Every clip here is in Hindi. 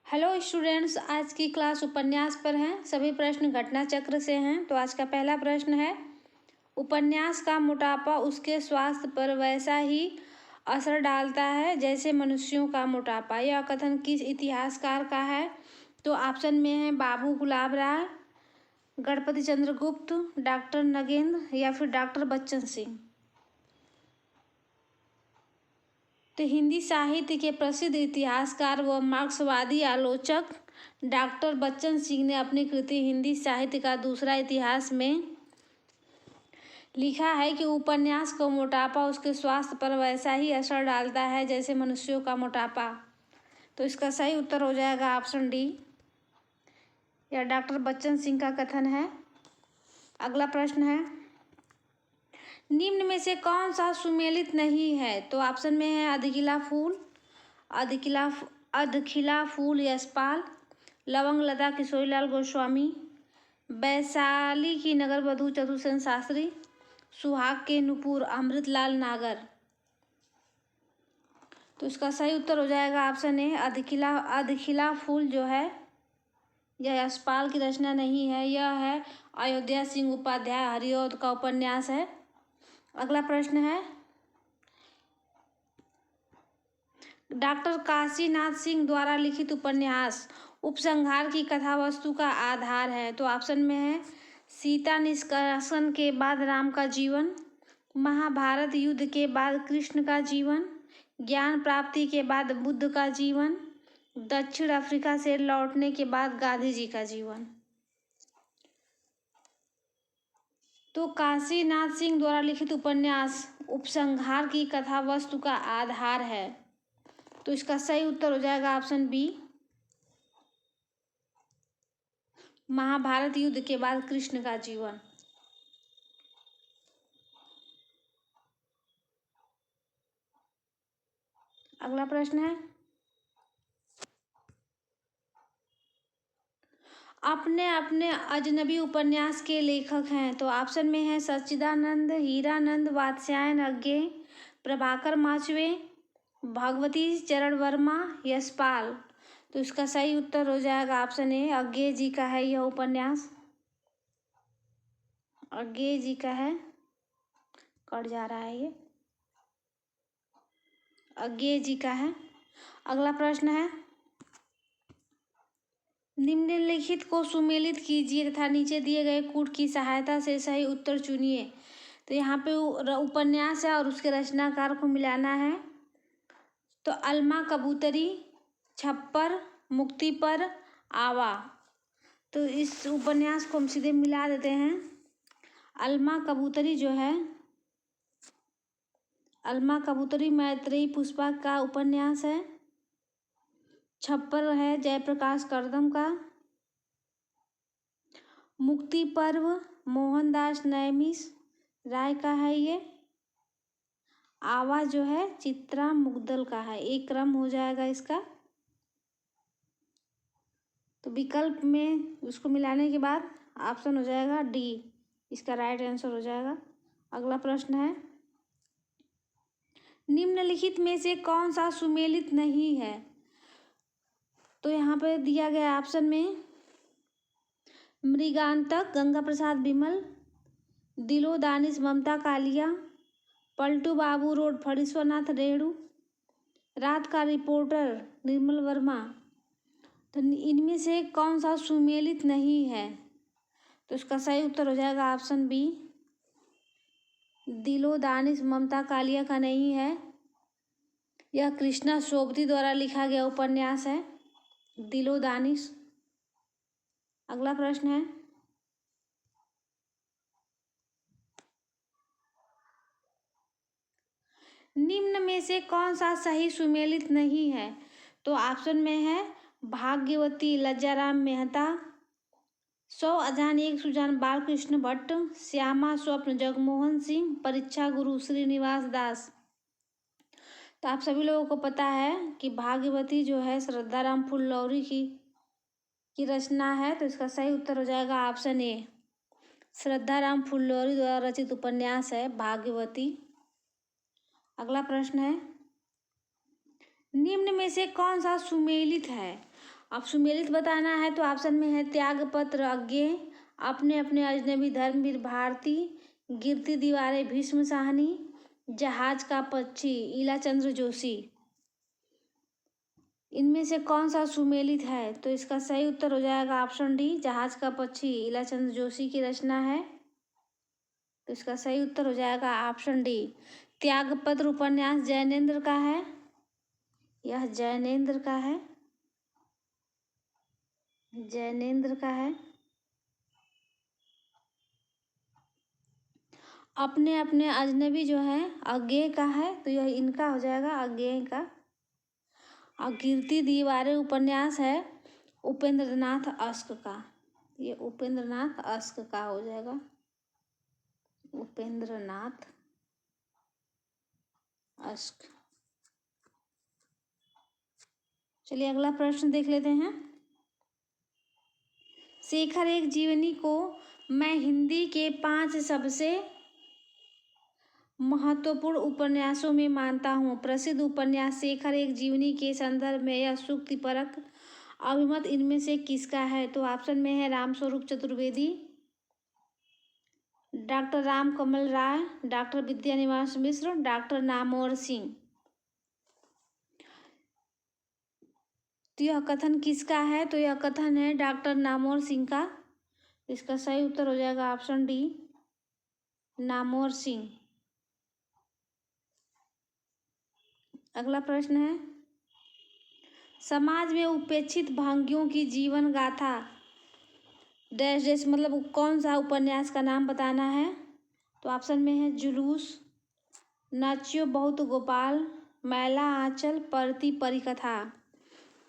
हेलो स्टूडेंट्स, आज की क्लास उपन्यास पर है। सभी प्रश्न घटना चक्र से हैं। तो आज का पहला प्रश्न है, उपन्यास का मोटापा उसके स्वास्थ्य पर वैसा ही असर डालता है जैसे मनुष्यों का मोटापा। यह कथन किस इतिहासकार का है? तो ऑप्शन में है बाबू गुलाब राय, गणपति चंद्र गुप्त, डॉक्टर नगेंद्र या फिर डॉक्टर बच्चन सिंह। तो हिंदी साहित्य के प्रसिद्ध इतिहासकार व मार्क्सवादी आलोचक डॉक्टर बच्चन सिंह ने अपनी कृति हिंदी साहित्य का दूसरा इतिहास में लिखा है कि उपन्यास का मोटापा उसके स्वास्थ्य पर वैसा ही असर डालता है जैसे मनुष्यों का मोटापा। तो इसका सही उत्तर हो जाएगा ऑप्शन डी, यह डॉक्टर बच्चन सिंह का कथन है। अगला प्रश्न है, निम्न में से कौन सा सुमेलित नहीं है? तो ऑप्शन में है अधखिला फूल, अधखिला फूल यशपाल, लवंग लता किशोरीलाल गोस्वामी, वैशाली की नगर वधू चतुरसेन शास्त्री, सुहाग के नुपुर अमृतलाल नागर। तो इसका सही उत्तर हो जाएगा ऑप्शन ए, अधखिला फूल जो है यह यशपाल की रचना नहीं है, यह है अयोध्या सिंह उपाध्याय हरिऔध का उपन्यास है। अगला प्रश्न है, डॉक्टर काशीनाथ सिंह द्वारा लिखित उपन्यास उपसंहार की कथा वस्तु का आधार है। तो ऑप्शन में है सीता निष्कासन के बाद राम का जीवन, महाभारत युद्ध के बाद कृष्ण का जीवन, ज्ञान प्राप्ति के बाद बुद्ध का जीवन, दक्षिण अफ्रीका से लौटने के बाद गांधी जी का जीवन। तो काशीनाथ सिंह द्वारा लिखित उपन्यास उपसंहार की कथा वस्तु का आधार है। तो इसका सही उत्तर हो जाएगा ऑप्शन बी, महाभारत युद्ध के बाद कृष्ण का जीवन। अगला प्रश्न है, अपने अपने अजनबी उपन्यास के लेखक हैं। तो ऑप्शन में है सच्चिदानंद, हीरानंद, वात्स्यायन अज्ञे, प्रभाकर माचवे, भगवती चरण वर्मा, यशपाल। तो इसका सही उत्तर हो जाएगा ऑप्शन ए, अज्ञे जी का है यह उपन्यास, अज्ञे जी का है। कट जा रहा है ये, अज्ञे जी का है। अगला प्रश्न है, निम्नलिखित को सुमेलित कीजिए तथा नीचे दिए गए कूट की सहायता से सही उत्तर चुनिए। तो यहाँ पे उपन्यास है और उसके रचनाकार को मिलाना है। तो अलमा कबूतरी, छप्पर, मुक्ति पर, आवा। तो इस उपन्यास को हम सीधे मिला देते हैं। अलमा कबूतरी जो है, अलमा कबूतरी मैत्रेयी पुष्पा का उपन्यास है। छप्पर है जयप्रकाश करदम का। मुक्ति पर्व मोहनदास नैमिष राय का है ये। आवा जो है चित्रा मुग्दल का है। एक क्रम हो जाएगा इसका। तो विकल्प में उसको मिलाने के बाद ऑप्शन हो जाएगा डी, इसका राइट आंसर हो जाएगा। अगला प्रश्न है, निम्नलिखित में से कौन सा सुमेलित नहीं है? तो यहाँ पे दिया गया ऑप्शन में मृगांतक गंगा प्रसाद बिमल, दिलो दानिश ममता कालिया, पलटू बाबू रोड फणीश्वरनाथ रेणु, रात का रिपोर्टर निर्मल वर्मा। तो इनमें से कौन सा सुमेलित नहीं है? तो इसका सही उत्तर हो जाएगा ऑप्शन बी, दिलो दानिश ममता कालिया का नहीं है। यह कृष्णा सोबती द्वारा लिखा गया उपन्यास है दिलो दानिश। अगला प्रश्न है, निम्न में से कौन सा सही सुमेलित नहीं है? तो ऑप्शन में है भाग्यवती लज्जाराम मेहता, 100 अजान एक सुजान बालकृष्ण भट्ट, श्यामा स्वप्न जगमोहन सिंह, परीक्षा गुरु श्रीनिवास दास। तो आप सभी लोगों को पता है कि भाग्यवती जो है श्रद्धाराम फुल्लौरी की रचना है। तो इसका सही उत्तर हो जाएगा ऑप्शन ए, श्रद्धाराम फुल्लौरी द्वारा रचित उपन्यास है भाग्यवती। अगला प्रश्न है, निम्न में से कौन सा सुमेलित है? अब सुमेलित बताना है तो ऑप्शन में है त्यागपत्र अज्ञेय, अपने अपने अजनबी धर्मवीर भारती, गिरती दीवारें भीष्म साहनी, जहाज का पक्षी ईलाचंद्र जोशी। इनमें से कौन सा सुमेलित है? तो इसका सही उत्तर हो जाएगा ऑप्शन डी, जहाज का पक्षी ईलाचंद्र जोशी की रचना है। तो इसका सही उत्तर हो जाएगा ऑप्शन डी। त्यागपत्र उपन्यास जैनेन्द्र का है, यह जैनेन्द्र का है, जैनेन्द्र का है। अपने अपने अजनबी जो है अज्ञेय का है, तो यह इनका हो जाएगा, अज्ञेय का। और गिरती दीवारें उपन्यास है उपेंद्रनाथ अश्क का, ये उपेंद्रनाथ अश्क का हो जाएगा, उपेंद्रनाथ अश्क। चलिए अगला प्रश्न देख लेते हैं। शेखर एक जीवनी को मैं हिंदी के 5 सबसे महत्वपूर्ण उपन्यासों में मानता हूँ। प्रसिद्ध उपन्यास शेखर एक जीवनी के संदर्भ में यह सूक्तिपरक अभिमत इनमें से किसका है? तो ऑप्शन में है रामस्वरूप चतुर्वेदी, डॉक्टर रामकमल राय, डॉक्टर विद्यानिवास मिश्र, डॉक्टर नामवर सिंह। तो यह कथन किसका है? तो यह कथन है डॉक्टर नामवर सिंह का। इसका सही उत्तर हो जाएगा ऑप्शन डी, नामवर सिंह। अगला प्रश्न है, समाज में उपेक्षित भाग्यों की जीवन गाथा डैश डैश, मतलब कौन सा उपन्यास का नाम बताना है? तो ऑप्शन में है जुलूस, नाच्यो बहुत गोपाल, मैला आंचल, परती परिकथा।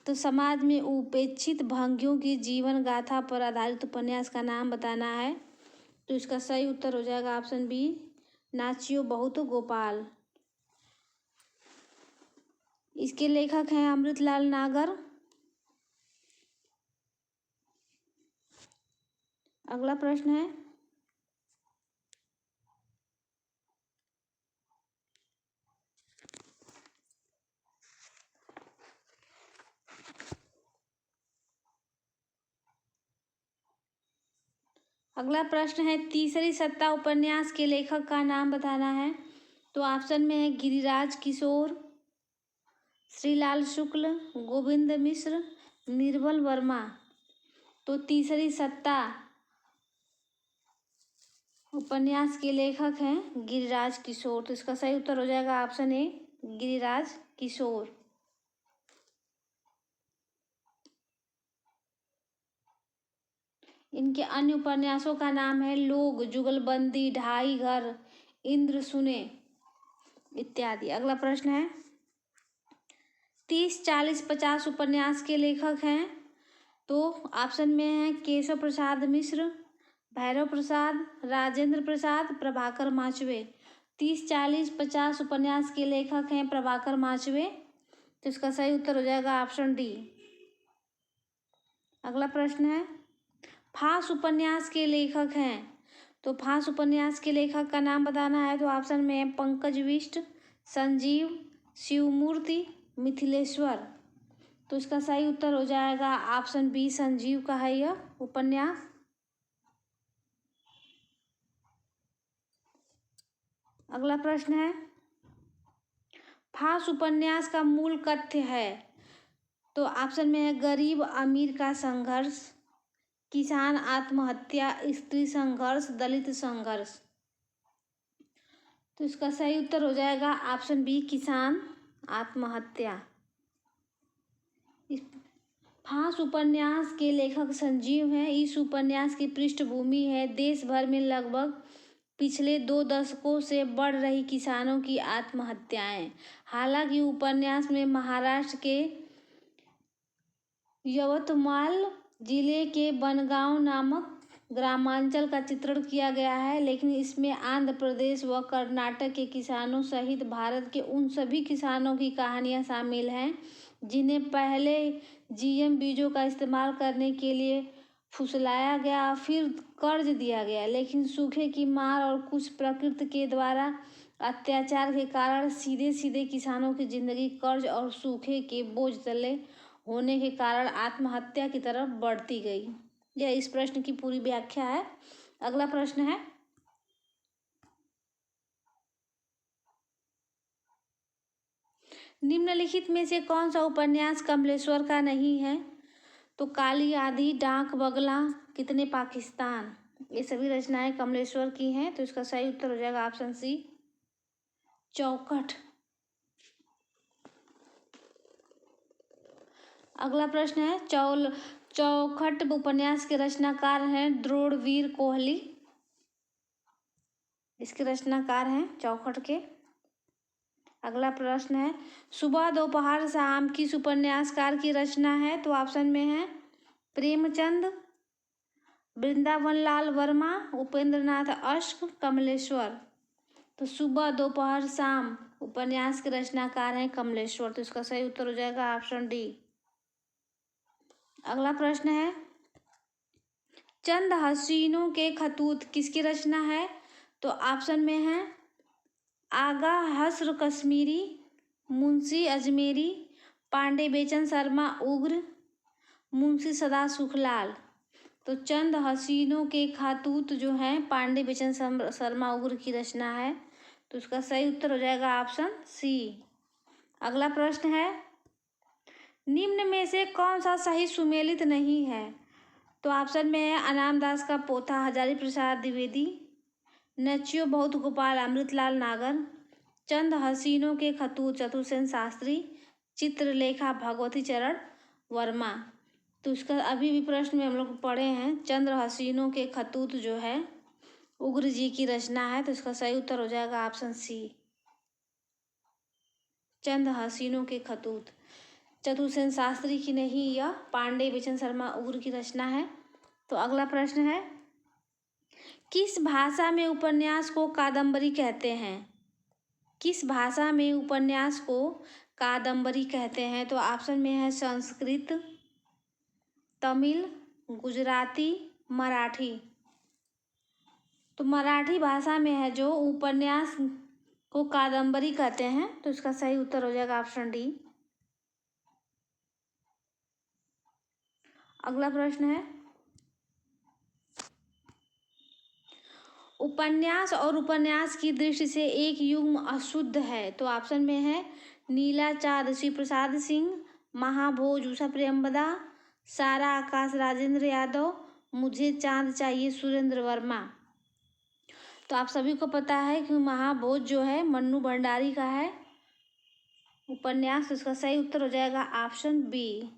तो समाज में उपेक्षित भाग्यों की जीवन गाथा पर आधारित उपन्यास का नाम बताना है। तो इसका सही उत्तर हो जाएगा ऑप्शन बी, नाच्यो बहुत गोपाल। इसके लेखक हैं अमृतलाल नागर। अगला प्रश्न है, अगला प्रश्न है तीसरी सत्ता उपन्यास के लेखक का नाम बताना है। तो ऑप्शन में है गिरिराज किशोर, श्रीलाल शुक्ल, गोविंद मिश्र, निर्मल वर्मा। तो तीसरी सत्ता उपन्यास के लेखक हैं गिरिराज किशोर। तो इसका सही उत्तर हो जाएगा ऑप्शन ए, गिरिराज किशोर। इनके अन्य उपन्यासों का नाम है लोग, जुगलबंदी, ढाई घर, इंद्र सुने इत्यादि। अगला प्रश्न है 30, 40, 50 उपन्यास के लेखक हैं। तो ऑप्शन में है केशव प्रसाद मिश्र, भैरव प्रसाद, राजेंद्र प्रसाद, प्रभाकर माचवे। 30, 40, 50 उपन्यास के लेखक हैं प्रभाकर माचवे। तो इसका सही उत्तर हो जाएगा ऑप्शन डी। अगला प्रश्न है फांस उपन्यास के लेखक हैं। तो फांस उपन्यास के लेखक का नाम बताना है। तो ऑप्शन में है पंकज विष्ट, संजीव, शिवमूर्ति, मिथिलेश्वर। तो इसका सही उत्तर हो जाएगा ऑप्शन बी, संजीव का है यह उपन्यास। अगला प्रश्न है फांस उपन्यास का मूल कथ्य है। तो ऑप्शन में है गरीब अमीर का संघर्ष, किसान आत्महत्या, स्त्री संघर्ष, दलित संघर्ष। तो इसका सही उत्तर हो जाएगा ऑप्शन बी, किसान आत्महत्या। फांस उपन्यास के लेखक संजीव हैं। इस उपन्यास की पृष्ठभूमि है देश भर में लगभग पिछले 2 दशकों से बढ़ रही किसानों की आत्महत्याएं। हालांकि उपन्यास में महाराष्ट्र के यवतमाल जिले के बनगांव नामक ग्रामांचल का चित्रण किया गया है, लेकिन इसमें आंध्र प्रदेश व कर्नाटक के किसानों सहित भारत के उन सभी किसानों की कहानियां शामिल हैं जिन्हें पहले जीएम बीजों का इस्तेमाल करने के लिए फुसलाया गया, फिर कर्ज दिया गया, लेकिन सूखे की मार और कुछ प्रकृति के द्वारा अत्याचार के कारण सीधे सीधे किसानों की जिंदगी कर्ज और सूखे के बोझ तले होने के कारण आत्महत्या की तरफ बढ़ती गई। यह इस प्रश्न की पूरी व्याख्या है। अगला प्रश्न है, निम्नलिखित में से कौन सा उपन्यास कमलेश्वर का नहीं है? तो काली आंधी, डाक बगला, कितने पाकिस्तान, ये सभी रचनाएं कमलेश्वर की हैं। तो इसका सही उत्तर हो जाएगा ऑप्शन सी, चौखट। अगला प्रश्न है, चौखट उपन्यास के रचनाकार हैं द्रोणवीर कोहली। इसके रचनाकार हैं चौखट के। अगला प्रश्न है, सुबह दोपहर शाम किस उपन्यासकार की रचना है? तो ऑप्शन में है प्रेमचंद, वृंदावन लाल वर्मा, उपेंद्रनाथ अश्क, कमलेश्वर। तो सुबह दोपहर शाम उपन्यास के रचनाकार हैं कमलेश्वर। तो इसका सही उत्तर हो जाएगा ऑप्शन डी। अगला प्रश्न है, चंद हसीनों के खतूत किसकी रचना है? तो ऑप्शन में है आगा हस्र कश्मीरी, मुंशी अजमेरी, पांडे बेचन शर्मा उग्र, मुंशी सदा सुखलाल। तो चंद हसीनों के खतूत जो हैं पांडे बेचन शर्मा उग्र की रचना है। तो उसका सही उत्तर हो जाएगा ऑप्शन सी। अगला प्रश्न है, निम्न में से कौन सा सही सुमेलित नहीं है? तो ऑप्शन में है अनामदास का पोथा हजारी प्रसाद द्विवेदी, नचियो बहुत गोपाल अमृतलाल नागर, चंद हसीनों के खतूत चतुर्सेन शास्त्री, चित्रलेखा भगवती चरण वर्मा। तो इसका अभी भी प्रश्न में हम लोग पढ़े हैं, चंद्र हसीनों के खतूत जो है उग्र जी की रचना है। तो इसका सही उत्तर हो जाएगा ऑप्शन सी, चंद हसीनों के खतूत। चतुर्सेन शास्त्री की नहीं, यह पांडे बेचन शर्मा उग्र की रचना है। तो अगला प्रश्न है, किस भाषा में उपन्यास को कादम्बरी कहते हैं? किस भाषा में उपन्यास को कादम्बरी कहते हैं? तो ऑप्शन में है संस्कृत, तमिल, गुजराती, मराठी। तो मराठी भाषा में है जो उपन्यास को कादम्बरी कहते हैं। तो इसका सही उत्तर हो जाएगा ऑप्शन डी। अगला प्रश्न है, उपन्यास और उपन्यास की दृष्टि से एक युग्म अशुद्ध है। तो ऑप्शन में है नीला चाँद श्री प्रसाद सिंह, महाभोज उषा प्रियंवदा, सारा आकाश राजेंद्र यादव, मुझे चाँद चाहिए सुरेंद्र वर्मा। तो आप सभी को पता है कि महाभोज जो है मन्नू भंडारी का है उपन्यास। तो इसका सही उत्तर हो जाएगा ऑप्शन बी,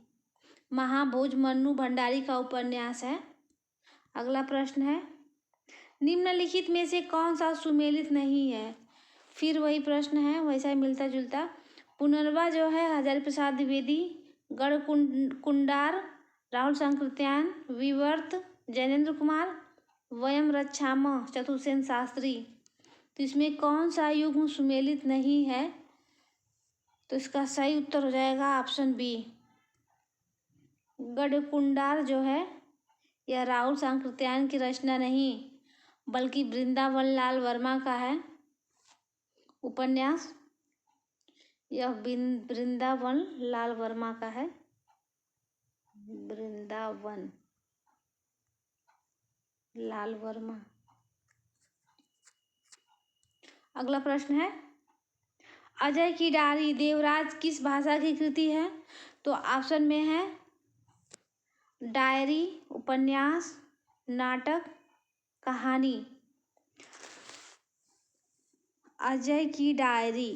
महाभोज मन्नू भंडारी का उपन्यास है। अगला प्रश्न है, निम्नलिखित में से कौन सा सुमेलित नहीं है? फिर वही प्रश्न है, वैसा ही मिलता जुलता। पुनर्वा जो है हजारी प्रसाद द्विवेदी, गढ़ कुंडार राहुल सांकृत्यायन, विवर्त जैनेन्द्र कुमार, वयम रक्षामः चतुर्सेन शास्त्री। तो इसमें कौन सा युग्म सुमेलित नहीं है? तो इसका सही उत्तर हो जाएगा ऑप्शन बी, गढ़ कुंडार जो है यह राहुल सांकृत्यायन की रचना नहीं बल्कि वृंदावन लाल वर्मा का है उपन्यास। यह वृंदावन लाल वर्मा का है, वृंदावन लाल वर्मा। अगला प्रश्न है, अजय की डायरी देवराज किस भाषा की कृति है? तो ऑप्शन में है डायरी, उपन्यास, नाटक, कहानी। अजय की डायरी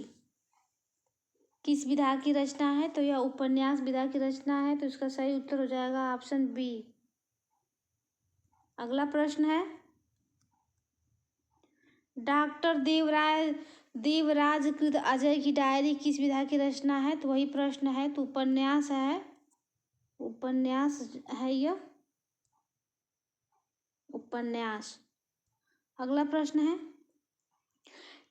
किस विधा की रचना है? तो यह उपन्यास विधा की रचना है। तो इसका सही उत्तर हो जाएगा ऑप्शन बी। अगला प्रश्न है, डॉक्टर देवराज कृत अजय की डायरी किस विधा की रचना है? तो वही प्रश्न है, तो उपन्यास है, उपन्यास है यह उपन्यास। अगला प्रश्न है,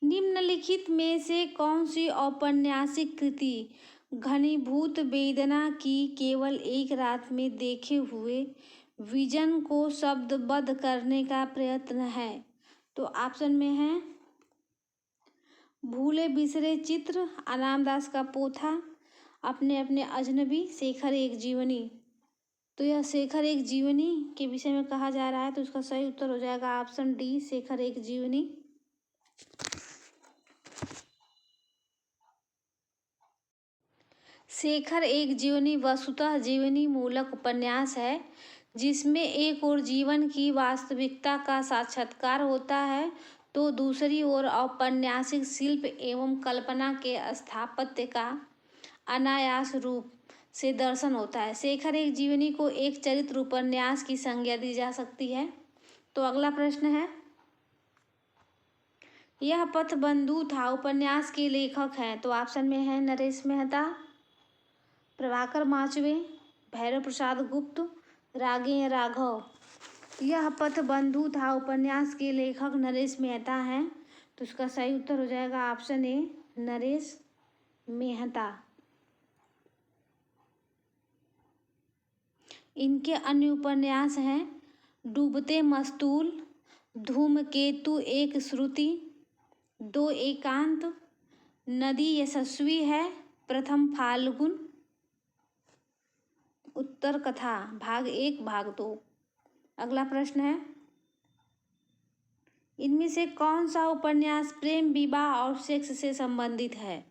निम्नलिखित में से कौन सी औपन्यासिक कृति घनीभूत वेदना की केवल एक रात में देखे हुए विजन को शब्दबद्ध करने का प्रयत्न है? तो ऑप्शन में है भूले बिसरे चित्र, अनामदास का पोथा, अपने अपने अजनबी शेखर एक जीवनी। तो यह शेखर एक जीवनी के विषय में कहा जा रहा है, तो इसका सही उत्तर हो जाएगा ऑप्शन डी, शेखर एक जीवनी। शेखर एक जीवनी वस्तुतः जीवनी मूलक उपन्यास है जिसमें एक ओर जीवन की वास्तविकता का साक्षात्कार होता है तो दूसरी ओर औपन्यासिक शिल्प एवं कल्पना के स्थापत्य का अनायास रूप से दर्शन होता है। शेखर एक जीवनी को एक चरित्र उपन्यास की संज्ञा दी जा सकती है। तो अगला प्रश्न है, यह पथबंधु था उपन्यास के लेखक हैं। तो ऑप्शन में है नरेश मेहता, प्रभाकर माचवे, भैरव प्रसाद गुप्त, रागे राघव। यह पथबंधु था उपन्यास के लेखक नरेश मेहता हैं। तो इसका सही उत्तर हो जाएगा ऑप्शन ए, नरेश मेहता। इनके अन्य उपन्यास हैं डूबते मस्तूल, धूमकेतु एक श्रुति, दो एकांत, नदी यशस्वी है, प्रथम फाल्गुन, उत्तर कथा भाग 1 भाग 2। अगला प्रश्न है, इनमें से कौन सा उपन्यास प्रेम, विवाह और सेक्स से संबंधित है?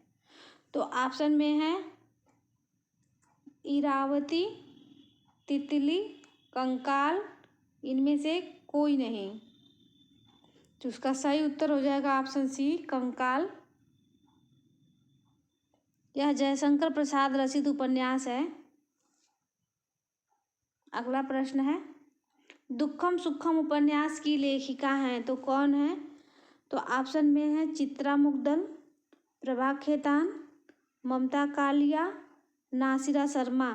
तो ऑप्शन में है इरावती, तितली, कंकाल, इनमें से कोई नहीं। तो उसका सही उत्तर हो जाएगा ऑप्शन सी, कंकाल। यह जयशंकर प्रसाद रचित उपन्यास है। अगला प्रश्न है, दुखम सुखम उपन्यास की लेखिका हैं तो कौन है? तो ऑप्शन में है चित्रा मुग्दल, प्रभा खेतान, ममता कालिया, नासिरा शर्मा।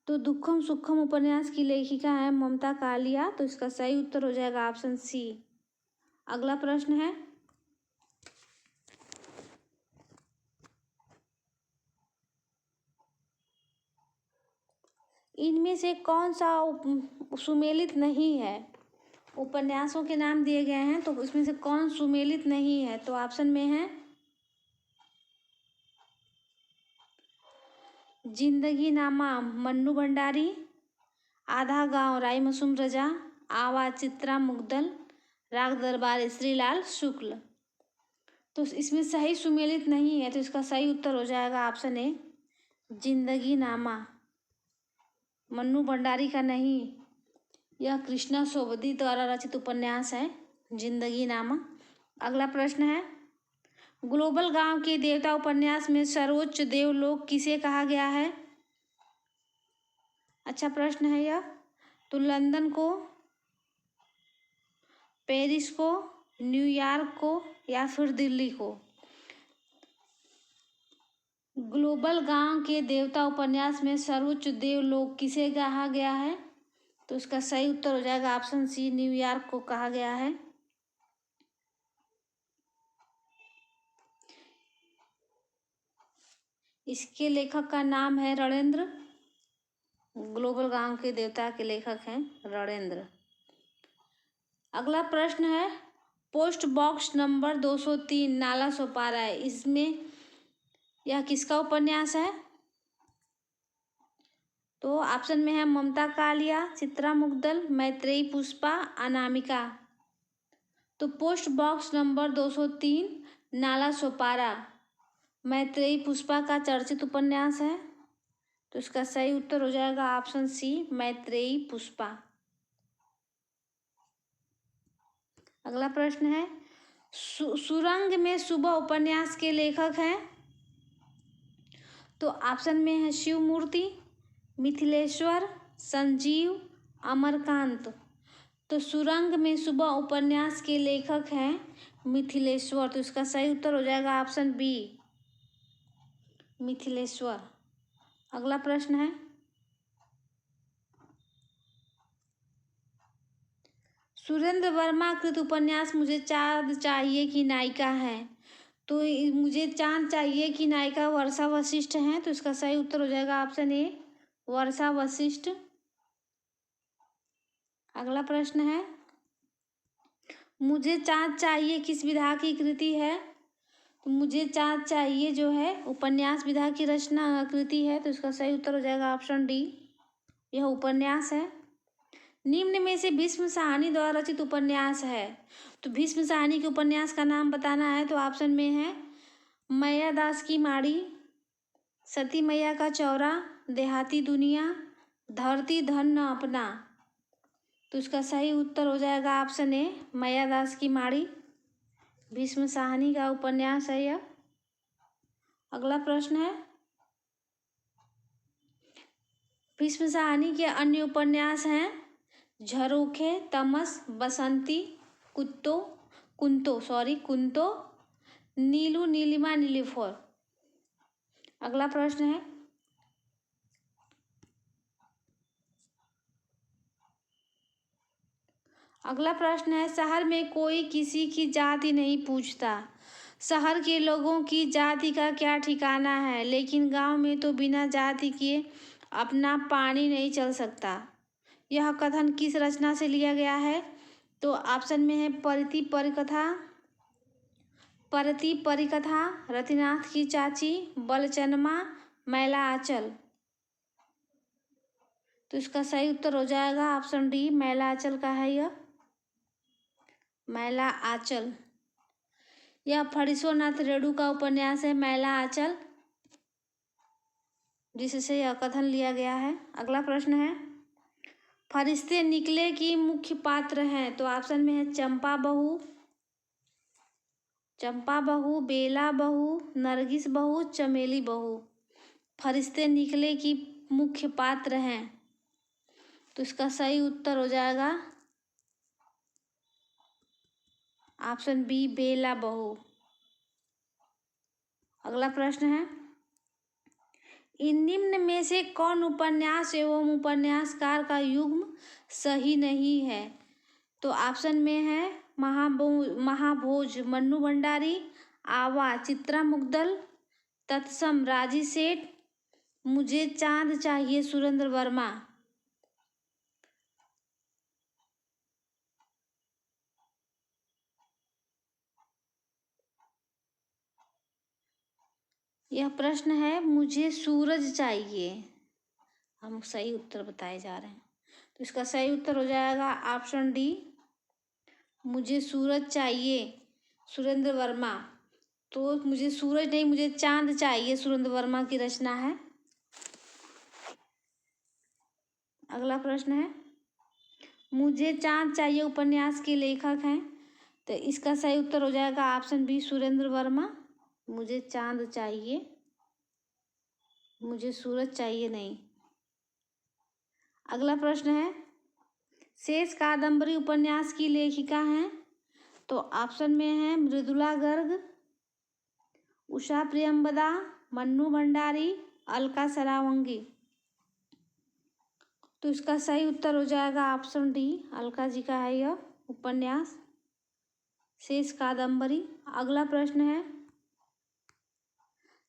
तो दुखम सुखम उपन्यास की लेखिका है ममता कालिया। तो इसका सही उत्तर हो जाएगा ऑप्शन सी। अगला प्रश्न है, इनमें से कौन सा सुमेलित नहीं है? उपन्यासों के नाम दिए गए हैं तो इसमें से कौन सुमेलित नहीं है? तो ऑप्शन में है जिंदगी नामा मन्नू भंडारी, आधा गांव राय मासूम रजा, आवाज चित्रा मुग्दल, राग दरबार श्रीलाल शुक्ल। तो इसमें सही सुमेलित नहीं है तो इसका सही उत्तर हो जाएगा ऑप्शन ए, जिंदगी नामा। मन्नू भंडारी का नहीं, यह कृष्णा सोबती द्वारा रचित उपन्यास है जिंदगी नामा। अगला प्रश्न है, ग्लोबल गांव के देवता उपन्यास में सर्वोच्च देवलोक किसे कहा गया है? अच्छा प्रश्न है यह। तो लंदन को, पेरिस को, न्यूयॉर्क को या फिर दिल्ली को? ग्लोबल गांव के देवता उपन्यास में सर्वोच्च देवलोक किसे कहा गया है? तो इसका सही उत्तर हो जाएगा ऑप्शन सी, न्यूयॉर्क को कहा गया है। इसके लेखक का नाम है रणेंद्र। ग्लोबल गांव के देवता के लेखक हैं रणेंद्र। अगला प्रश्न है, post box number 203 Nala Sopara है, इसमें यह किसका उपन्यास है? तो ऑप्शन में है ममता कालिया, चित्रा मुग्दल, मैत्रेयी पुष्पा, अनामिका। तो post box number 203 Nala Sopara Maitreyi Pushpa का चर्चित उपन्यास है। तो इसका सही उत्तर हो जाएगा ऑप्शन सी, मैत्रेयी पुष्पा। अगला प्रश्न है, सुरंग में सुबह उपन्यास के लेखक हैं? तो ऑप्शन में है शिवमूर्ति, मिथिलेश्वर, संजीव, अमरकांत। तो सुरंग में सुबह उपन्यास के लेखक हैं मिथिलेश्वर। तो इसका सही उत्तर हो जाएगा ऑप्शन बी, मिथिलेश्वर। अगला प्रश्न है, सुरेंद्र वर्मा कृत उपन्यास मुझे चांद चाहिए की नायिका है। तो मुझे चांद चाहिए की नायिका वर्षा वशिष्ठ हैं। तो इसका सही उत्तर हो जाएगा ऑप्शन ए, वर्षा वशिष्ठ। अगला प्रश्न है, मुझे चांद चाहिए किस विधा की कृति है? मुझे चाँद चाहिए जो है उपन्यास विधा की रचना कृति है, तो इसका सही उत्तर हो जाएगा ऑप्शन डी, यह उपन्यास है। निम्न में से भीष्म साहनी द्वारा रचित उपन्यास है, तो भीष्म साहनी के उपन्यास का नाम बताना है, तो ऑप्शन में है मैया दास की माड़ी, सती मैया का चौरा, देहाती दुनिया, धरती धन न अपना। तो इसका सही उत्तर हो जाएगा ऑप्शन ए, मैया दास की माड़ी। भीष्म साहनी का उपन्यास है यह। अगला प्रश्न है, भीष्म साहनी के अन्य उपन्यास हैं झरोखे, तमस, बसंती, कुंतो, नीलू, नीलिमा, नीलिफर। अगला प्रश्न है, शहर में कोई किसी की जाति नहीं पूछता, शहर के लोगों की जाति का क्या ठिकाना है, लेकिन गांव में तो बिना जाति के अपना पानी नहीं चल सकता। यह कथन किस रचना से लिया गया है, तो ऑप्शन में है परती परिकथा, रतिनाथ की चाची, बलचनमा, मैला आंचल। तो इसका सही उत्तर हो जाएगा ऑप्शन डी, मैला आंचल का है यह, मैला आंचल। यह फणीश्वरनाथ रेणु का उपन्यास है मैला आंचल, जिससे यह कथन लिया गया है। अगला प्रश्न है, फरिश्ते निकले की मुख्य पात्र हैं, तो ऑप्शन में है चंपा बहू, बेला बहू, नरगिस बहू, चमेली बहू। फरिश्ते निकले की मुख्य पात्र हैं, तो इसका सही उत्तर हो जाएगा ऑप्शन बी, बेला बहू। अगला प्रश्न है, इन निम्न में से कौन उपन्यास एवं उपन्यासकार का युग्म सही नहीं है, तो ऑप्शन में है महाभोज मन्नू भंडारी, आवा चित्रा मुग्दल, तत्सम राजी सेठ, मुझे चांद चाहिए सुरेंद्र वर्मा। यह प्रश्न है मुझे सूरज चाहिए, हम सही उत्तर बताए जा रहे हैं, तो इसका सही उत्तर हो जाएगा ऑप्शन डी, मुझे सूरज चाहिए सुरेंद्र वर्मा। तो मुझे सूरज नहीं, मुझे चांद चाहिए सुरेंद्र वर्मा की रचना है। अगला प्रश्न है, मुझे चांद चाहिए उपन्यास के लेखक हैं, तो इसका सही उत्तर हो जाएगा ऑप्शन बी, सुरेंद्र वर्मा। मुझे चांद चाहिए, मुझे सूरज चाहिए नहीं। अगला प्रश्न है, शेष कादंबरी उपन्यास की लेखिका हैं, तो ऑप्शन में है मृदुला गर्ग, उषा प्रियंबदा, मन्नू भंडारी, अलका सरावंगी। तो इसका सही उत्तर हो जाएगा ऑप्शन डी, अलका जी का है यह उपन्यास शेष कादंबरी। अगला प्रश्न है,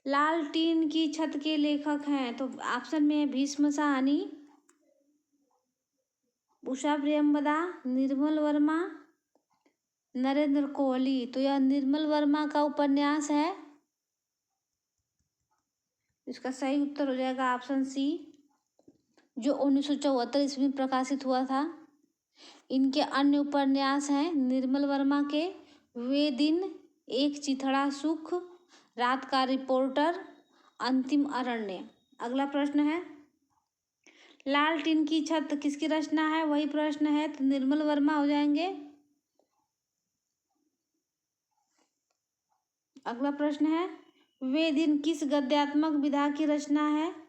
लाल टीन की छत के लेखक हैं, तो ऑप्शन में है भीष्म साहनी, उषा प्रियंबदा, निर्मल वर्मा, नरेंद्र कोहली। तो यह निर्मल वर्मा का उपन्यास है, इसका सही उत्तर हो जाएगा ऑप्शन सी, जो 1974 ईस्वी में प्रकाशित हुआ था। इनके अन्य उपन्यास हैं निर्मल वर्मा के वे दिन, एक चिथड़ा सुख, रात का रिपोर्टर, अंतिम अरण्य। अगला प्रश्न है, लाल टीन की छत किसकी रचना है, वही प्रश्न है, तो निर्मल वर्मा हो जाएंगे। अगला प्रश्न है, वे दिन किस गद्यात्मक विधा की रचना है,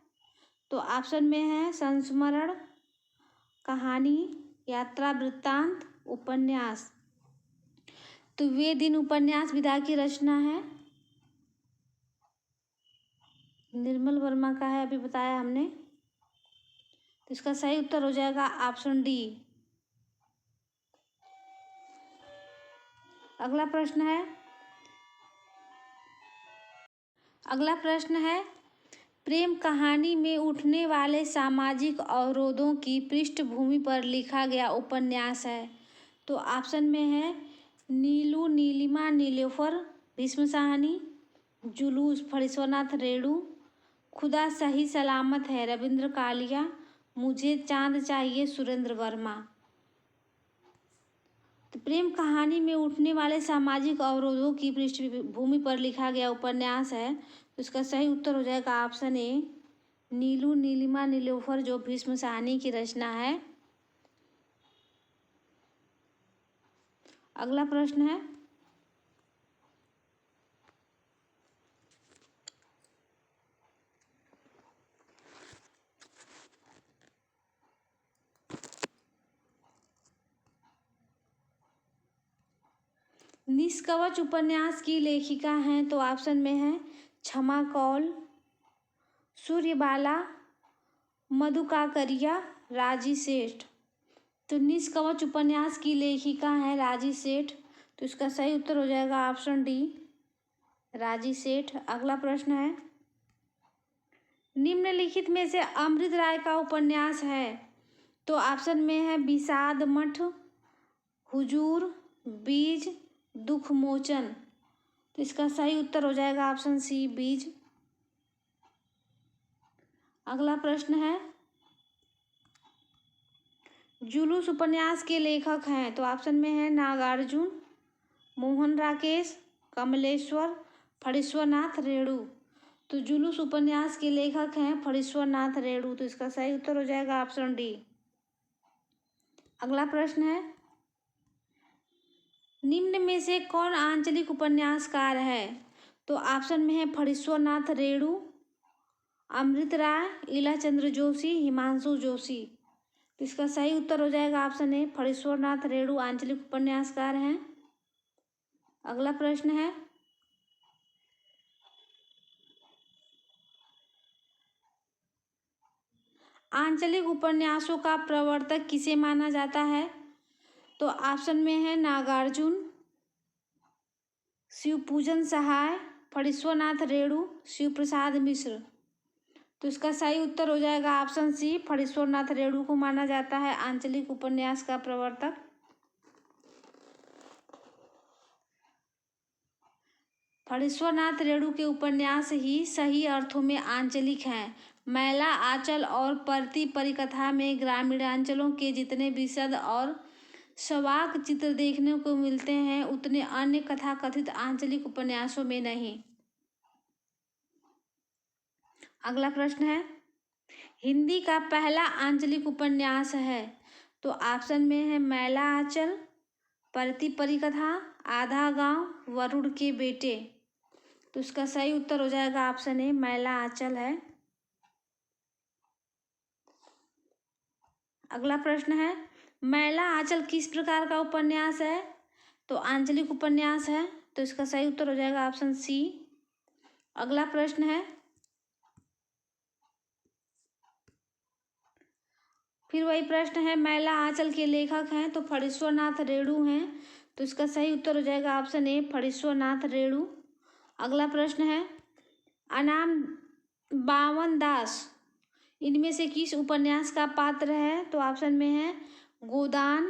तो ऑप्शन में है संस्मरण, कहानी, यात्रा वृत्तांत, उपन्यास। तो वे दिन उपन्यास विधा की रचना है, निर्मल वर्मा का है, अभी बताया हमने, तो इसका सही उत्तर हो जाएगा ऑप्शन डी। अगला प्रश्न है, प्रेम कहानी में उठने वाले सामाजिक अवरोधों की पृष्ठभूमि पर लिखा गया उपन्यास है, तो ऑप्शन में है नीलू, नीलिमा, नीलोफर, भीष्म साहनी, जुलूस फणीश्वरनाथ रेणु, खुदा सही सलामत है रविंद्र कालिया, मुझे चांद चाहिए सुरेंद्र वर्मा। तो प्रेम कहानी में उठने वाले सामाजिक अवरोधों की पृष्ठभूमि पर लिखा गया उपन्यास है। तो इसका सही उत्तर हो जाएगा ऑप्शन ए, नीलू नीलिमा नीलोफर, जो भीष्म साहनी की रचना है। अगला प्रश्न है, निष्कवच उपन्यास की लेखिका हैं। तो ऑप्शन में है क्षमा कौल, सूर्यबाला, मधु काकरिया, राजी सेठ। तो निष्कवच उपन्यास की लेखिका है राजी सेठ। तो इसका सही उत्तर हो जाएगा ऑप्शन डी, राजी सेठ। अगला प्रश्न है, निम्नलिखित में से अमृत राय का उपन्यास है। तो ऑप्शन में है विषाद मठ, हुजूर, बीज, दुख मोचन। तो इसका सही उत्तर हो जाएगा ऑप्शन सी, बीज। अगला प्रश्न है, जुलूस उपन्यास के लेखक हैं। तो ऑप्शन में है नागार्जुन, मोहन राकेश, कमलेश्वर, फणीश्वरनाथ रेणु। तो जुलूस उपन्यास के लेखक हैं फणीश्वरनाथ रेणु। तो इसका सही उत्तर हो जाएगा ऑप्शन डी। अगला प्रश्न है, निम्न में से कौन आंचलिक उपन्यासकार है। तो ऑप्शन में है फणीश्वरनाथ रेणु, अमृत राय, इला चंद्र जोशी, हिमांशु जोशी। तो इसका सही उत्तर हो जाएगा ऑप्शन ए, फणीश्वरनाथ रेणु आंचलिक उपन्यासकार हैं। अगला प्रश्न है, आंचलिक उपन्यासों का प्रवर्तक किसे माना जाता है। तो ऑप्शन में है नागार्जुन, शिवपूजन सहाय, फणीश्वरनाथ रेणु, शिव प्रसाद मिश्र। तो इसका सही उत्तर हो जाएगा ऑप्शन सी, फणीश्वरनाथ रेणु को माना जाता है आंचलिक उपन्यास का प्रवर्तक। फणीश्वरनाथ रेणु के उपन्यास ही सही अर्थों में आंचलिक हैं। मैला आंचल और परती परिकथा में ग्रामीणांचलों के जितने विशद और सवाक चित्र देखने को मिलते हैं उतने अन्य कथाकथित आंचलिक उपन्यासों में नहीं। अगला प्रश्न है, हिंदी का पहला आंचलिक उपन्यास है। तो ऑप्शन में है मैला आंचल, परती परिकथा, आधा गांव, वरुण के बेटे। तो इसका सही उत्तर हो जाएगा ऑप्शन ए, मैला आंचल है। अगला प्रश्न है, मैला आंचल किस प्रकार का उपन्यास है। तो आंचलिक उपन्यास है। तो इसका सही उत्तर हो जाएगा ऑप्शन सी। अगला प्रश्न है, फिर वही प्रश्न है, मैला आंचल के लेखक हैं। तो फणीश्वरनाथ रेणु हैं। तो इसका सही उत्तर हो जाएगा ऑप्शन ए, फणीश्वरनाथ रेणु। अगला प्रश्न है, अनाम बावन दास इनमें से किस उपन्यास का पात्र है। तो ऑप्शन में है गोदान,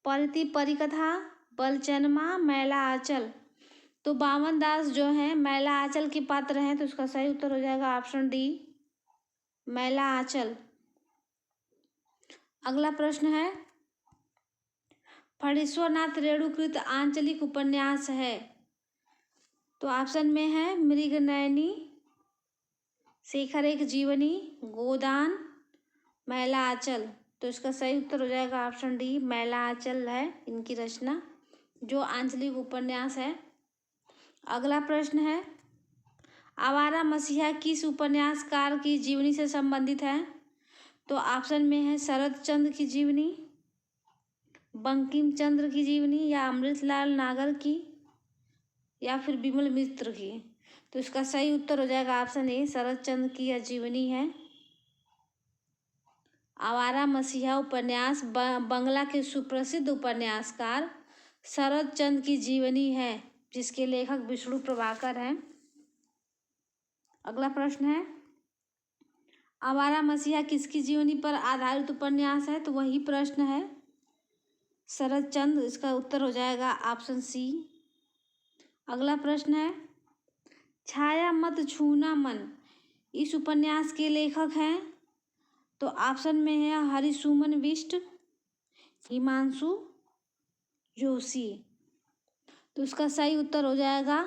परती परिकथा, बलचनमा, मैला आंचल। तो बावन दास जो है मैला आंचल के पात्र हैं। तो इसका सही उत्तर हो जाएगा ऑप्शन डी, मैला आंचल। अगला प्रश्न है, फणीश्वरनाथ रेणु कृत आंचलिक उपन्यास है। तो ऑप्शन में है मृगनयनी, शेखर एक जीवनी, गोदान, मैला आंचल। तो इसका सही उत्तर हो जाएगा ऑप्शन डी, मैला आंचल है इनकी रचना जो आंचलिक उपन्यास है। अगला प्रश्न है, आवारा मसीहा किस उपन्यासकार की जीवनी से संबंधित है। तो ऑप्शन में है शरद चंद्र की जीवनी, बंकिम चंद्र की जीवनी, या अमृतलाल नागर की, या फिर विमल मित्र की। तो इसका सही उत्तर हो जाएगा ऑप्शन ए, शरद चंद्र की यह जीवनी है। आवारा मसीहा उपन्यास बंगला के सुप्रसिद्ध उपन्यासकार शरद चंद्र की जीवनी है जिसके लेखक विष्णु प्रभाकर हैं। अगला प्रश्न है, आवारा मसीहा किसकी जीवनी पर आधारित उपन्यास है। तो वही प्रश्न है शरद चंद्र। इसका उत्तर हो जाएगा ऑप्शन सी। अगला प्रश्न है, छाया मत छूना मन, इस उपन्यास के लेखक हैं? तो ऑप्शन में है हरिसुमन बिष्ट, हिमांशु जोशी। तो इसका सही उत्तर हो जाएगा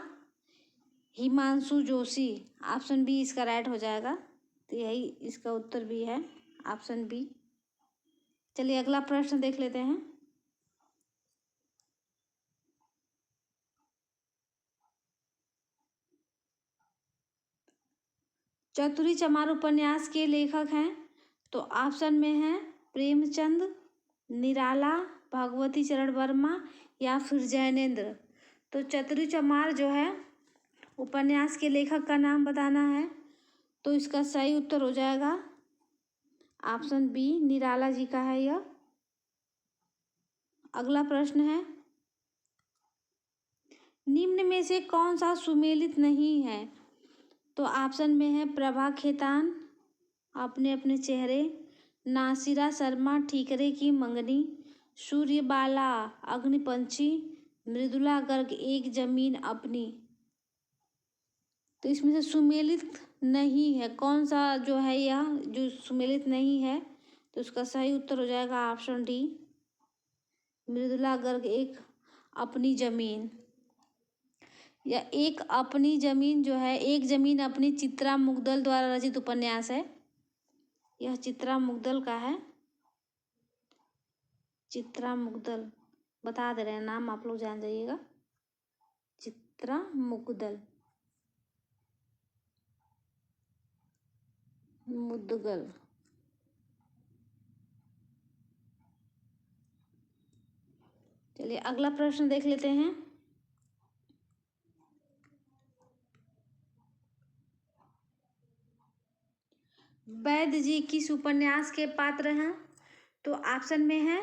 हिमांशु जोशी। ऑप्शन बी इसका राइट हो जाएगा। तो यही इसका उत्तर भी है, ऑप्शन बी। चलिए अगला प्रश्न देख लेते हैं। चतुरी चमार उपन्यास के लेखक हैं? तो ऑप्शन में है प्रेमचंद, निराला, भगवती चरण वर्मा या फिर जैनेन्द्र। तो चतुरी चमार जो है उपन्यास के लेखक का नाम बताना है। तो इसका सही उत्तर हो जाएगा ऑप्शन बी, निराला जी का है यह। अगला प्रश्न है, निम्न में से कौन सा सुमेलित नहीं है? तो ऑप्शन में है प्रभा खेतान, अपने अपने चेहरे, नासिरा शर्मा, ठीकरे की मंगनी, सूर्यबाला अग्निपंछी, मृदुला गर्ग एक जमीन अपनी। तो इसमें से सुमेलित नहीं है, कौन सा जो है यह जो सुमेलित नहीं है? तो इसका सही उत्तर हो जाएगा ऑप्शन डी, मृदुला गर्ग एक अपनी जमीन। या एक अपनी जमीन जो है, एक जमीन अपनी, चित्रा मुग्दल द्वारा रचित उपन्यास है। यह चित्रा मुग्दल का है, चित्रा मुग्दल बता दे रहे हैं नाम, आप लोग जान जाइएगा, चित्रा मुग्दल, मुद्गल। चलिए अगला प्रश्न देख लेते हैं। वैद्य जी किस उपन्यास के पात्र हैं? तो ऑप्शन में है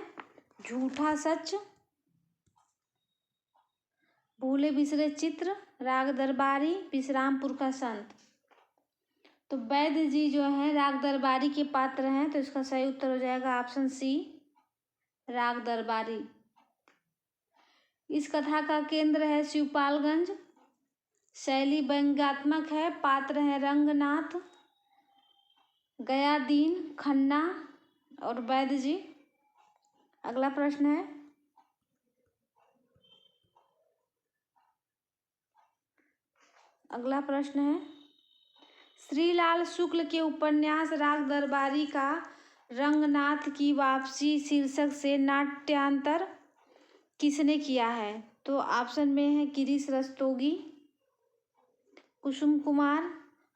झूठा सच, भूले बिसरे चित्र, राग दरबारी, विश्रामपुर का संत। तो वैद्य जी जो है राग दरबारी के पात्र हैं। तो इसका सही उत्तर हो जाएगा ऑप्शन सी, राग दरबारी। इस कथा का केंद्र है शिवपालगंज, शैली व्यंग्यात्मक है, पात्र है रंगनाथ, गयादीन, खन्ना और वैद्य जी। अगला प्रश्न है, अगला प्रश्न है, श्रीलाल शुक्ल के उपन्यास राग दरबारी का रंगनाथ की वापसी शीर्षक से नाट्यांतर किसने किया है? तो ऑप्शन में है गिरीश रस्तोगी, कुसुम कुमार,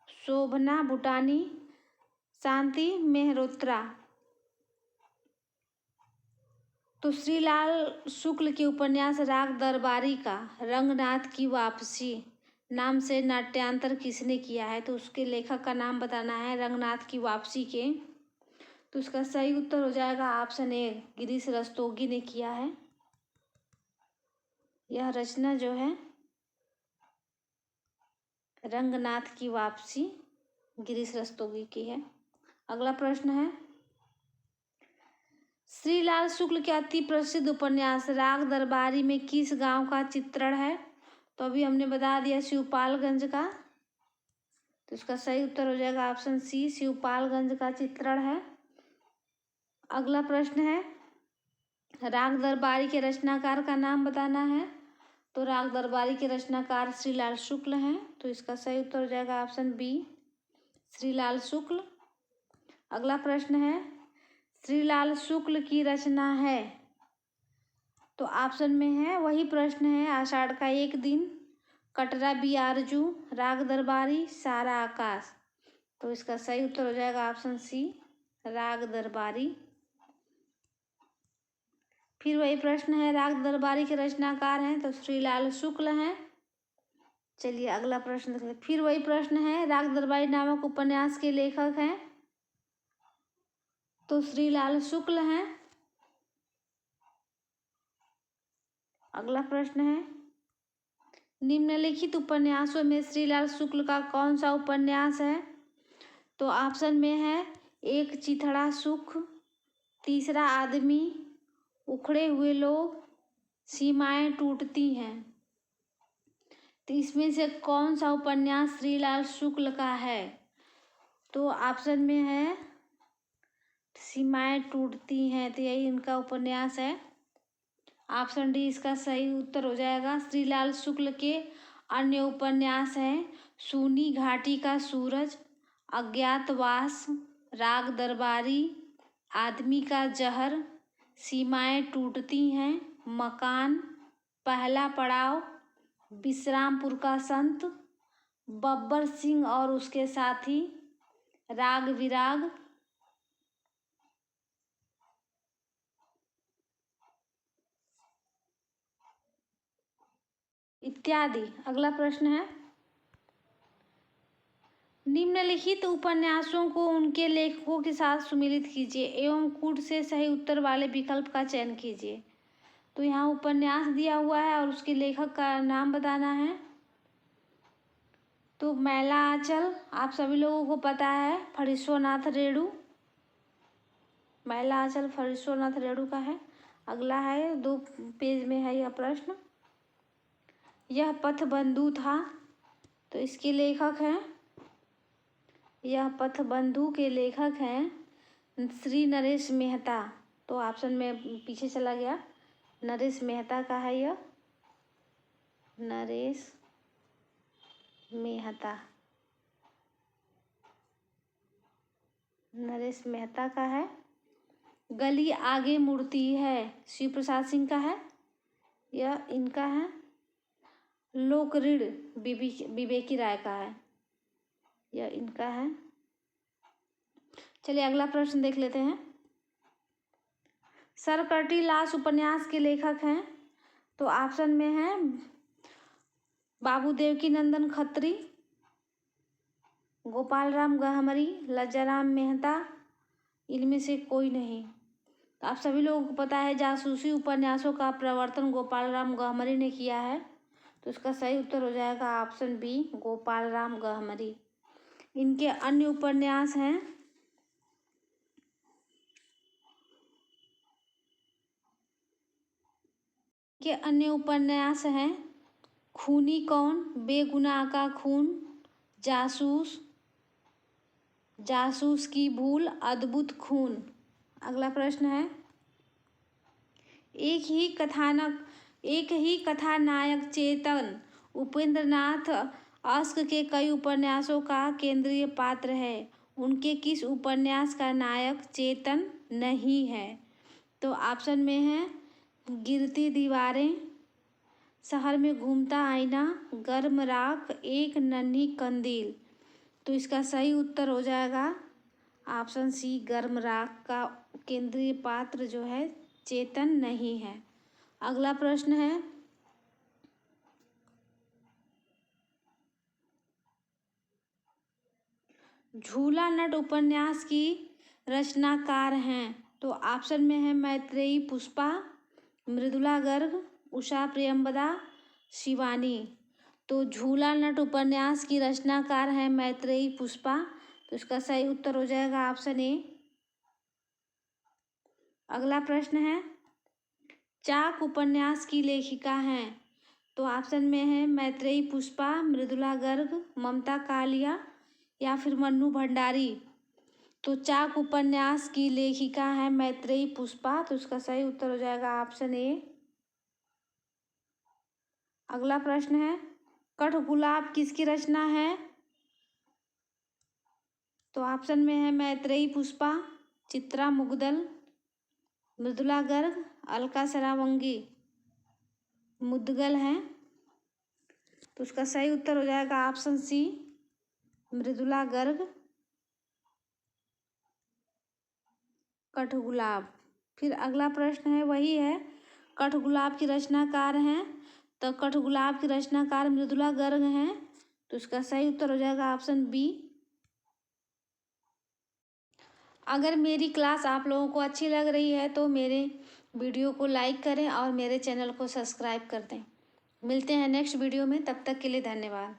शोभना भूटानी, शांति मेहरोत्रा। तो श्रीलाल शुक्ल के उपन्यास राग दरबारी का रंगनाथ की वापसी नाम से नाट्यांतर किसने किया है? तो उसके लेखक का नाम बताना है, रंगनाथ की वापसी के। तो उसका सही उत्तर हो जाएगा ऑप्शन ए, गिरीश रस्तोगी ने किया है। यह रचना जो है रंगनाथ की वापसी गिरीश रस्तोगी की है। अगला प्रश्न है, श्रीलाल शुक्ल के अति प्रसिद्ध उपन्यास राग दरबारी में किस गांव का चित्रण है? तो अभी हमने बता दिया शिवपालगंज का। तो इसका सही उत्तर हो जाएगा ऑप्शन सी, शिवपालगंज का चित्रण है। अगला प्रश्न है, राग दरबारी के रचनाकार का नाम बताना है। तो राग दरबारी के रचनाकार श्रीलाल शुक्ल हैं। तो इसका सही उत्तर हो जाएगा ऑप्शन बी, श्रीलाल शुक्ल। अगला प्रश्न है, श्रीलाल शुक्ल की रचना है। तो ऑप्शन में है, वही प्रश्न है, आषाढ़ का एक दिन, कटरा बियारजू, राग दरबारी, सारा आकाश। तो इसका सही उत्तर हो जाएगा ऑप्शन सी, राग दरबारी। फिर वही प्रश्न है, राग दरबारी के रचनाकार हैं तो श्रीलाल शुक्ल हैं। चलिए अगला प्रश्न देखते हैं। फिर वही प्रश्न है, राग दरबारी नामक उपन्यास के लेखक हैं? तो श्रीलाल शुक्ल हैं। अगला प्रश्न है, निम्नलिखित उपन्यासों में श्रीलाल शुक्ल का कौन सा उपन्यास है? तो ऑप्शन में है एक चिथड़ा सुख, तीसरा आदमी, उखड़े हुए लोग, सीमाएं टूटती हैं। तो इसमें से कौन सा उपन्यास श्रीलाल शुक्ल का है? तो ऑप्शन में है सीमाएं टूटती हैं, तो यही इनका उपन्यास है। ऑप्शन डी इसका सही उत्तर हो जाएगा। श्रीलाल शुक्ल के अन्य उपन्यास हैं सूनी घाटी का सूरज, अज्ञातवास, राग दरबारी, आदमी का जहर, सीमाएं टूटती हैं, मकान, पहला पड़ाव, विश्रामपुर का संत, बब्बर सिंह और उसके साथी, राग विराग। इत्यादि। अगला प्रश्न है, निम्नलिखित उपन्यासों को उनके लेखकों के साथ सुमेलित कीजिए एवं कूट से सही उत्तर वाले विकल्प का चयन कीजिए। तो यहाँ उपन्यास दिया हुआ है और उसके लेखक का नाम बताना है। तो मैला आंचल आप सभी लोगों को पता है, फणीश्वरनाथ रेणु। मैला आंचल फणीश्वरनाथ रेणु का है। अगला है 2 पेज में है यह प्रश्न। यह पथबंधु था, तो इसके लेखक हैं, यह पथबंधु के लेखक हैं श्री नरेश मेहता। तो ऑप्शन में पीछे चला गया, नरेश मेहता का है यह, नरेश मेहता, नरेश मेहता का है। गली आगे मुड़ती है शिव प्रसाद सिंह का है, यह इनका है। लोक ऋण विवेकी राय का है, यह इनका है। चलिए अगला प्रश्न देख लेते हैं। सरकटी लाश उपन्यास के लेखक हैं, तो ऑप्शन में है बाबू देवकी नंदन खत्री, गोपाल राम गहमरी, लज्जाराम मेहता, इनमें से कोई नहीं। तो आप सभी लोगों को पता है जासूसी उपन्यासों का प्रवर्तन गोपाल राम गहमरी ने किया है, तो इसका सही उत्तर हो जाएगा ऑप्शन बी, गोपाल राम गहमरी। इनके अन्य उपन्यास हैं खूनी कौन, बेगुनाह का खून, जासूस, जासूस की भूल, अद्भुत खून। अगला प्रश्न है, एक ही कथानायक चेतन उपेंद्रनाथ अस्क के कई उपन्यासों का केंद्रीय पात्र है, उनके किस उपन्यास का नायक चेतन नहीं है? तो ऑप्शन में है गिरती दीवारें, शहर में घूमता आईना, गर्म राख, एक नन्ही कंदील। तो इसका सही उत्तर हो जाएगा ऑप्शन सी, गर्म राख का केंद्रीय पात्र जो है चेतन नहीं है। अगला प्रश्न है, झूला नट उपन्यास की रचनाकार हैं, तो ऑप्शन में है मैत्रेयी पुष्पा, मृदुला गर्ग, उषा प्रियंवदा, शिवानी। तो झूला नट उपन्यास की रचनाकार है मैत्रेयी पुष्पा, तो इसका सही उत्तर हो जाएगा ऑप्शन ए। अगला प्रश्न है, चाक उपन्यास की लेखिका हैं, तो ऑप्शन में है मैत्रेयी पुष्पा, मृदुला गर्ग, ममता कालिया या फिर मन्नू भंडारी। तो चाक उपन्यास की लेखिका है मैत्रेयी पुष्पा, तो इसका सही उत्तर हो जाएगा ऑप्शन ए। अगला प्रश्न है, कठगुलाब किसकी रचना है? तो ऑप्शन में है मैत्रेयी पुष्पा, चित्रा मुग्दल, मृदुला गर्ग, अलका सरावंगी, मुद्गल हैं। तो उसका सही उत्तर हो जाएगा ऑप्शन सी, मृदुला गर्ग, कठगुलाब। फिर अगला प्रश्न है, वही है, कठगुलाब की रचनाकार हैं, तो कठगुलाब की रचनाकार मृदुला गर्ग हैं, तो इसका सही उत्तर हो जाएगा ऑप्शन बी। अगर मेरी क्लास आप लोगों को अच्छी लग रही है तो मेरे वीडियो को लाइक करें और मेरे चैनल को सब्सक्राइब कर दें। मिलते हैं नेक्स्ट वीडियो में, तब तक के लिए धन्यवाद।